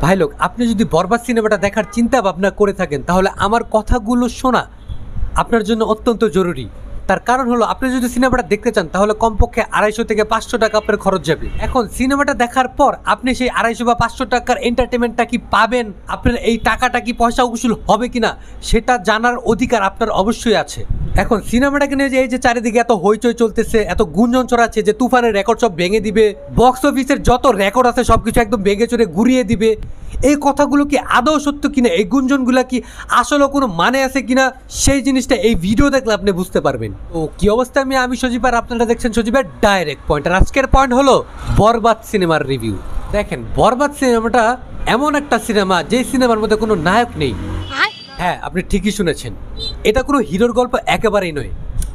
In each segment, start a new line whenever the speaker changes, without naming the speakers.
ভাই লোক, আপনি যদি বরবাদ সিনেমাটা দেখার চিন্তা ভাবনা করে থাকেন তাহলে আমার কথাগুলো শোনা আপনার জন্য অত্যন্ত জরুরি। তার কারণ হলো, আপনি যদি সিনেমাটা দেখতে চান তাহলে কমপক্ষে 250 থেকে 500 টাকা আপনার খরচ যাবে। এখন সিনেমাটা দেখার পর আপনি সেই 250 বা 500 টাকার এন্টারটেনমেন্টটা কি পাবেন, আপনার এই টাকাটা কি পয়সা উসুল হবে কিনা সেটা জানার অধিকার আপনার অবশ্যই আছে। এখন সিনেমাটাকে নিয়ে যে এই যে চারিদিকে এত হইচই চলতেছে, এত গুঞ্জন ছড়াচ্ছে যে তুফানের রেকর্ড সব ভেঙে দিবে, বক্স অফিসের যত রেকর্ড আছে সবকিছু একদম ভেঙে চড়ে ঘুরিয়ে দিবে, এই কথাগুলো কি আদৌ সত্য কিনা, এই গুঞ্জনগুলো কি আসলে কোনো মানে আছে কিনা, সেই জিনিসটা এই ভিডিও দেখলে আপনি বুঝতে পারবেন। তো কি অবস্থা, আমি সজীব আর আপনারা দেখছেন সজীবের ডাইরেক্ট পয়েন্ট। আর আজকের পয়েন্ট হলো বরবাদ সিনেমার রিভিউ। দেখেন, বরবাদ সিনেমাটা এমন একটা সিনেমা যে সিনেমার মধ্যে কোনো নায়ক নেই। হ্যাঁ, আপনি ঠিকই শুনেছেন, এটা কোনো হিরোর গল্প একেবারেই নয়,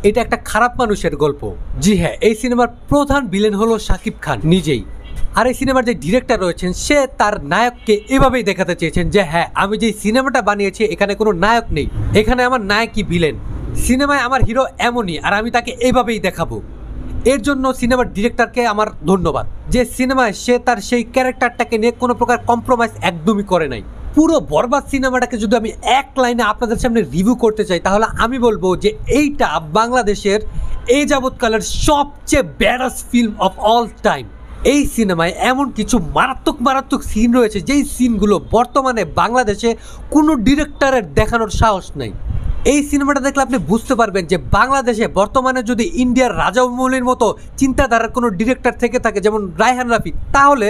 এটা একটা খারাপ মানুষের গল্প। জি হ্যাঁ, এই সিনেমার প্রধান ভিলেন হলো শাকিব খান নিজেই। আর এই সিনেমার যে ডিরেক্টর রয়েছেন সে তার নায়ককে এভাবেই দেখাতে চেয়েছেন যে হ্যাঁ, আমি যে সিনেমাটা বানিয়েছি এখানে কোনো নায়ক নেই, এখানে আমার নায়কই ভিলেন, সিনেমায় আমার হিরো এমনই আর আমি তাকে এইভাবেই দেখাবো। এর জন্য সিনেমার ডিরেক্টরকে আমার ধন্যবাদ, যে সিনেমায় সে তার সেই ক্যারেক্টারটাকে নিয়ে কোনো প্রকার কম্প্রোমাইজ একদমই করে নাই। পুরো বরবাদ সিনেমাটাকে যদি আমি এক লাইনে আপনাদের সামনে রিভিউ করতে চাই তাহলে আমি বলবো যে এইটা বাংলাদেশের এই যাবৎকালের সবচেয়ে ব্যাডাস্ট ফিল্ম অফ অল টাইম। এই সিনেমায় এমন কিছু মারাত্মক সিন রয়েছে যেই সিনগুলো বর্তমানে বাংলাদেশে কোনো ডিরেক্টরের দেখানোর সাহস নাই। এই সিনেমাটা দেখলে আপনি বুঝতে পারবেন যে বাংলাদেশে বর্তমানে যদি ইন্ডিয়ার রাজামৌলির মতো চিন্তাধারার কোনো ডিরেক্টর থেকে থাকে, যেমন রায়হান রাফি, তাহলে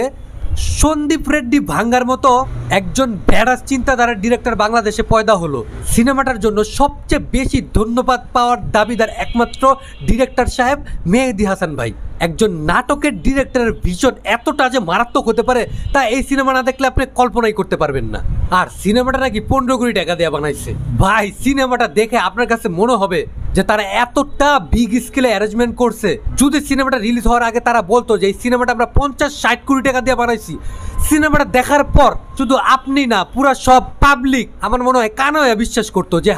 সন্দীপ রেড্ডি ভাঙ্গার মতো একজন ব্যাডাস চিন্তাধারার ডিরেক্টর বাংলাদেশে পয়দা হলো। সিনেমাটার জন্য সবচেয়ে বেশি ধন্যবাদ পাওয়ার দাবিদার একমাত্র ডিরেক্টর সাহেব মেহেদী হাসান ভাই। একজন নাটকের ডিরেক্টরের ভিশন এতটা যে মারাত্মক হতে পারে তা এই সিনেমা না দেখলে আপনি কল্পনাই করতে পারবেন না। আর সিনেমাটা নাকি 15 কোটি টাকা দিয়ে বানাইছে। ভাই, সিনেমাটা দেখে আপনার কাছে মনে হবে যে তারা এতটা বিগ স্কেলে অ্যারেঞ্জমেন্ট করছে। যদি সিনেমাটা রিলিজ হওয়ার আগে তারা বলতো যে এই সিনেমাটা আমরা 50-60 কোটি টাকা দিয়ে বানাইছি, সিনেমাটা দেখার পর শুধু আপনি না, পুরো সব পাবলিক আমার মনে হয় কানে বিশ্বাস করতো যে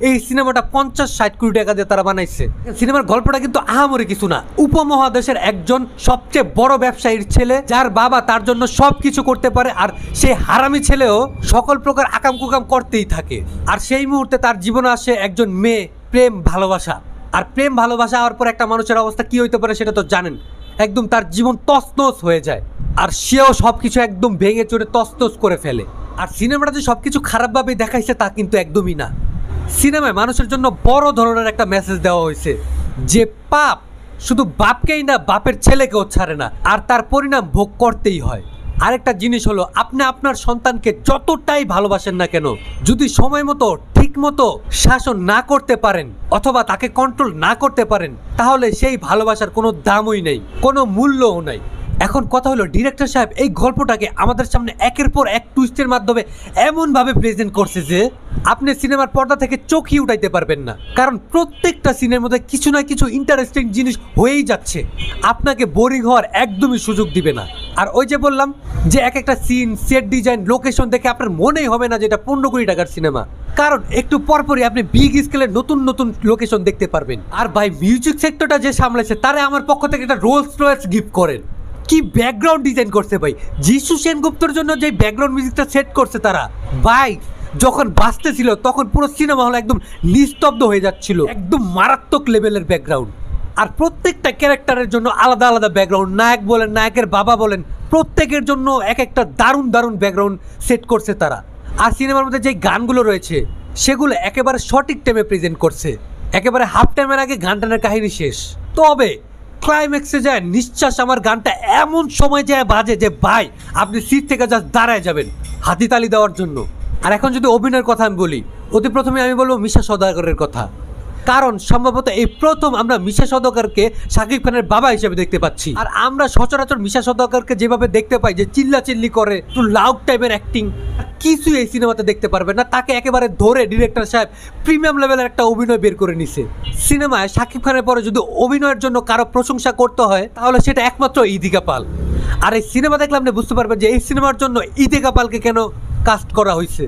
এই সিনেমাটা 50-60 কোটি টাকা দিয়ে তারা বানাইছে। সিনেমার গল্পটা কিন্তু আহামরি কিছু না। উপমহাদেশের একজন সবচেয়ে বড় ব্যবসায়ীর ছেলে, যার বাবা তার জন্য সবকিছু করতে পারে, আর সেই হারামি ছেলেও সকল প্রকার আকাম কুকাম করতেই থাকে। আর সেই মুহূর্তে তার জীবনে আসে একজন মেয়ে, প্রেম ভালোবাসা। আর প্রেম ভালোবাসা হওয়ার পর একটা মানুষের অবস্থা কি হইতে পারে সেটা তো জানেন, একদম তার জীবন তছনছ হয়ে যায়, আর সেও সবকিছু একদম ভেঙে চড়ে তছনছ করে ফেলে। আর সিনেমাটা যে সবকিছু খারাপভাবে দেখাইছে তা কিন্তু একদমই না। সিনেমায় মানুষের জন্য বড় ধরনের একটা মেসেজ দেওয়া হয়েছে যে পাপ শুধু বাপকেই না, বাপের ছেলেকেও ছাড়ে না, আর তার পরিণাম ভোগ করতেই হয়। আরেকটা জিনিস হলো, আপনি আপনার সন্তানকে যতটাই ভালোবাসেন না কেন, যদি সময় মতো ঠিক মতো শাসন না করতে পারেন অথবা তাকে কন্ট্রোল না করতে পারেন তাহলে সেই ভালোবাসার কোনো দামই নেই, কোনো মূল্যও নাই। এখন কথা হলো, ডিরেক্টর সাহেব এই গল্পটাকে আমাদের সামনে একের পর এক টুইস্টের মাধ্যমে এমনভাবে প্রেজেন্ট করছে যে আপনি সিনেমার পর্দা থেকে চোখই উঠাইতে পারবেন না, কারণ প্রত্যেকটা সিনের মধ্যে কিছু না কিছু ইন্টারেস্টিং জিনিস হয়েই যাচ্ছে, আপনাকে বোরিং হওয়ার একদমই সুযোগ দিবে না। আর ওই যে বললাম যে এক একটা সিন, সেট ডিজাইন, লোকেশন দেখে আপনার মনেই হবে না যে এটা 15 কোটি টাকার সিনেমা, কারণ একটু পরপরই আপনি বিগ স্কেলের নতুন নতুন লোকেশন দেখতে পারবেন। আর ভাই, মিউজিক সেক্টরটা যে সামলাইছে তারা আমার পক্ষ থেকে একটা রোলস রয়েস গিফট করেন। কি ব্যাকগ্রাউন্ড ডিজাইন করছে ভাই, যিশু সেনগুপ্তর জন্য যে ব্যাকগ্রাউন্ড মিউজিকটা সেট করছে তারা, ভাই যখন বাজতেছিল তখন পুরো সিনেমা হল একদম নিস্তব্ধ হয়ে যাচ্ছিল, একদম মারাত্মক লেভেলের ব্যাকগ্রাউন্ড। আর প্রত্যেকটা ক্যারেক্টারের জন্য আলাদা আলাদা ব্যাকগ্রাউন্ড, নায়ক বলেন, নায়কের বাবা বলেন, প্রত্যেকের জন্য এক একটা দারুণ ব্যাকগ্রাউন্ড সেট করছে তারা। আর সিনেমার মধ্যে যে গানগুলো রয়েছে সেগুলো একেবারে সঠিক টাইমে প্রেজেন্ট করছে, একেবারে হাফ টাইমের আগে গান টানের কাহিনী শেষ, তবে ক্লাইম্যাক্সে যায় নিঃশ্বাস আমার গানটা এমন সময় যায় বাজে যে ভাই আপনি সিট থেকে জাস্ট দাঁড়ায় যাবেন হাতিতালি দেওয়ার জন্য। আর এখন যদি অভিনয়ের কথা আমি বলি, অতি প্রথমে আমি বলবো মিশা সওদাগরের কথা, কারণ সম্ভবত এই প্রথম আমরা মিশা সওদাগরকে শাকিব খানের বাবা হিসেবে দেখতে পাচ্ছি। আর আমরা সচরাচর মিশা সওদাগরকে যেভাবে দেখতে পাই যে চিল্লাচিল্লি করে, একটু লাউড টাইপের অ্যাক্টিং, কিছু এই সিনেমাতে দেখতে পারবে না। তাকে একেবারে ধরে ডিরেক্টর সাহেব প্রিমিয়াম লেভেলের একটা অভিনয় বের করে নিছে। সিনেমায় শাকিব খানের পরে যদি অভিনয়ের জন্য কারো প্রশংসা করতে হয় তাহলে সেটা একমাত্র ইদিকা পাল। আর এই সিনেমা দেখলে আপনি বুঝতে পারবেন যে এই সিনেমার জন্য ইদিকা পালকে কেন কাস্ট করা হয়েছে।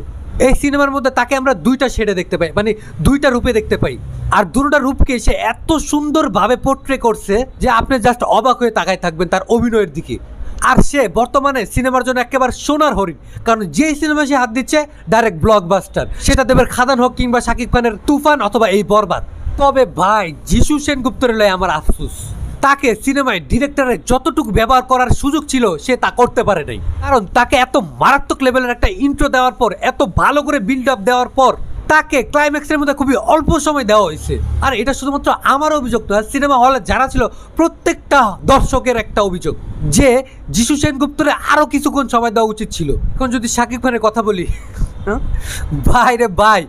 এই সিনেমার মধ্যে তাকে আমরা দুইটা শেডে দেখতে পাই, মানে দুইটা রূপে দেখতে পাই, আর দুটোটা রূপকে সে এত সুন্দরভাবে পোর্ট্রে করছে যে আপনি জাস্ট অবাক হয়ে তাকায় থাকবেন তার অভিনয়ের দিকে। আর সে বর্তমানে সিনেমার জন্য একেবারে সোনার হরিণ, কারণ যেই সিনেমা সে হাত দিচ্ছে ডাইরেক্ট ব্লকবাস্টার, সেটা দেবের খাদান হোক কিংবা শাকিব খানের তুফান অথবা এই বরবাদ। তবে ভাই যিশু সেনগুপ্তের লয় আমার আফসোস, তাকে সিনেমায় ডিরেক্টরের যতটুকু ব্যবহার করার সুযোগ ছিল সে তা করতে পারে নাই, কারণ তাকে এত মারাত্মক লেভেলের একটা ইন্ট্রো দেওয়ার পর, এত ভালো করে বিল্ড আপ দেওয়ার পর তাকে ক্লাইম্যাক্সের মধ্যে খুবই অল্প সময় দেওয়া হয়েছে। আর এটা শুধুমাত্র আমার অভিযোগ নয়, সিনেমা হলে যারা ছিল প্রত্যেকটা দর্শকের একটা অভিযোগ যে যিশু সেনগুপ্তরে আরো কিছুক্ষণ সময় দেওয়া উচিত ছিল। এখন যদি শাকিব খানের কথা বলি, ভাই রে ভাই,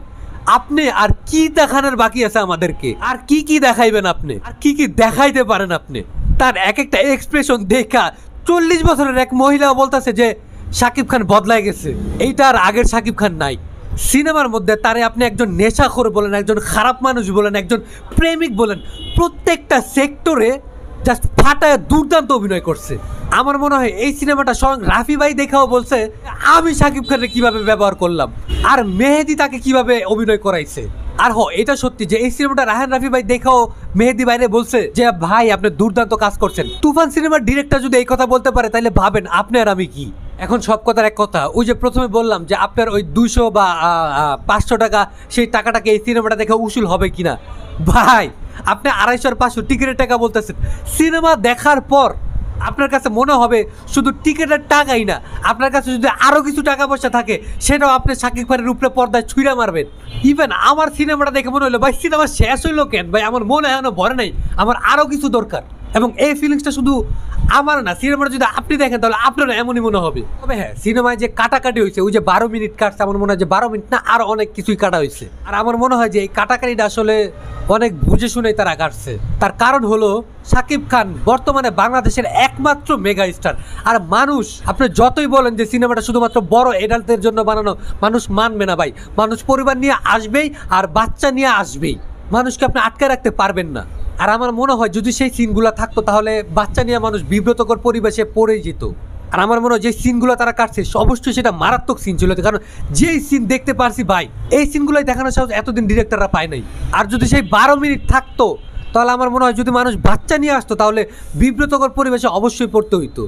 আপনি আর কি দেখানোর বাকি আছে আমাদেরকে? আর কি কি দেখাইবেন আপনি? আর কি কি দেখাইতে পারেন আপনি? তার এক একটা এক্সপ্রেশন দেখা 40 বছরের এক মহিলা বলতেছে যে শাকিব খান বদলায় গেছে। এইটা আর আগের শাকিব খান নাই সিনেমার মধ্যে। তারে আপনি একজন নেশাখোর বলেন, একজন খারাপ মানুষ বলেন, একজন প্রেমিক বলেন, প্রত্যেকটা সেক্টরে জাস্ট ফাটায় দুর্দান্ত অভিনয় করছে। আমার মনে হয় এই সিনেমাটা স্বয়ং রাফি ভাই দেখাও বলছে আমি শাকিব খানের কিভাবে ব্যবহার করলাম, আর মেহেদি তাকে কিভাবে অভিনয় করাইছে। আর এটা সত্যি যে এই সিনেমাটা রায়হান রাফি ভাই দেখাও মেহেদি বাইরে বলছে যে ভাই আপনি দুর্দান্ত কাজ করছেন। তুফান সিনেমার ডিরেক্টর যদি এই কথা বলতে পারে তাহলে ভাবেন আপনি আর আমি কি। এখন সব কথার এক কথা, ওই যে প্রথমে বললাম যে আপনার ওই 200 বা 500 টাকা, সেই টাকাটাকে এই সিনেমাটা দেখে উসুল হবে কিনা। ভাই আপনি 250 আর 500 টিকিটের টাকা বলতেছেন, সিনেমা দেখার পর আপনার কাছে মনে হবে শুধু টিকিটের টাকাই না, আপনার কাছে যদি আরও কিছু টাকা পয়সা থাকে সেটাও আপনি শাকিব খানের উপরে পর্দায় ছুঁড়া মারবেন। ইভেন আমার সিনেমাটা দেখে মনে হলো ভাই সিনেমা শেষ হইলো কেন ভাই, আমার মনে এখনো ভরে নাই, আমার আরও কিছু দরকার। এবং এই ফিলিংসটা শুধু আমার না, সিনেমাটা যদি আপনি দেখেন তাহলে আপনারও এমনই মনে হবে। তবে হ্যাঁ, সিনেমায় যে কাটাকাটি হয়েছে, ওই যে 12 মিনিট কাটছে, আমার মনে হয় যে 12 মিনিট না আরো অনেক কিছুই কাটা হয়েছে। আর আমার মনে হয় যে এই কাটাকাটিটা আসলে অনেক বুঝে শুনেই তারা কাটছে। তার কারণ হলো শাকিব খান বর্তমানে বাংলাদেশের একমাত্র মেগা স্টার। আর মানুষ, আপনি যতই বলেন যে সিনেমাটা শুধুমাত্র বড় এডাল্টদের জন্য বানানো, মানুষ মানবে না ভাই। মানুষ পরিবার নিয়ে আসবেই আর বাচ্চা নিয়ে আসবেই, মানুষকে আপনি আটকে রাখতে পারবেন না। আর আমার মনে হয় যদি সেই সিনগুলো থাকতো তাহলে বাচ্চা নিয়ে মানুষ বিব্রতকর পরিবেশে পড়ে যেত। আর আমার মনে হয় যে সিনগুলো তারা কাটছে অবশ্যই সেটা মারাত্মক সিন ছিল, কারণ যেই সিন দেখতে পারছি ভাই, এই সিনগুলোই দেখানোর সাহস এতদিন ডিরেক্টররা পায় নাই। আর যদি সেই 12 মিনিট থাকতো তাহলে আমার মনে হয় যদি মানুষ বাচ্চা নিয়ে আসতো তাহলে বিব্রতকর পরিবেশে অবশ্যই পড়তে হইতো।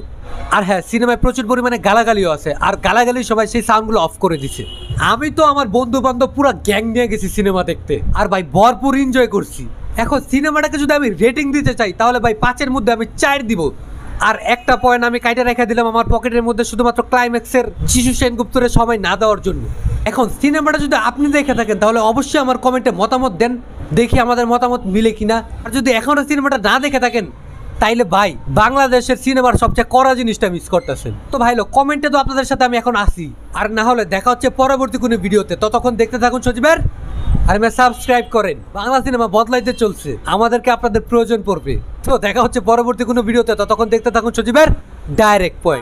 আর হ্যাঁ, সিনেমায় প্রচুর পরিমাণে গালাগালিও আছে, আর গালাগালি সবাই সেই সাউন্ডগুলো অফ করে দিছে। আমি তো আমার বন্ধু বান্ধব পুরো গ্যাং নিয়ে গেছি সিনেমা দেখতে, আর ভাই ভরপুর এনজয় করছি। এখন সিনেমাটাকে যদি আমি রেটিং দিতে চাই তাহলে ভাই 5-এর মধ্যে আমি 4 দিব। আর একটা পয়েন্ট আমি কাইটা রেখে দিলাম আমার পকেটের মধ্যে শুধুমাত্র ক্লাইম্যাক্সের যিশু সেনগুপ্তরে সময় না দেওয়ার জন্য। এখন সিনেমাটা যদি আপনি দেখে থাকেন তাহলে অবশ্যই আমার কমেন্টে মতামত দেন, দেখি আমাদের মতামত মিলে কিনা। আর যদি এখনো সিনেমাটা না দেখে থাকেন তাইলে ভাই বাংলাদেশের সিনেমার সবচেয়ে কড়া জিনিসটা মিস করতেছেন। তো ভাই কমেন্টে তো আপনাদের সাথে আমি এখন আসি, আর না হলে দেখা হচ্ছে পরবর্তী কোনো ভিডিওতে। ততক্ষণ দেখতে থাকুন সজীবের, আর সাবস্ক্রাইব করেন। বাংলা সিনেমা বদলাইতে চলছে, আমাদেরকে আপনাদের প্রয়োজন পড়বে। তো দেখা হচ্ছে পরবর্তী কোনো ভিডিওতে, ততক্ষণ দেখতে থাকুন সজীবের ডাইরেক্ট পয়েন্ট।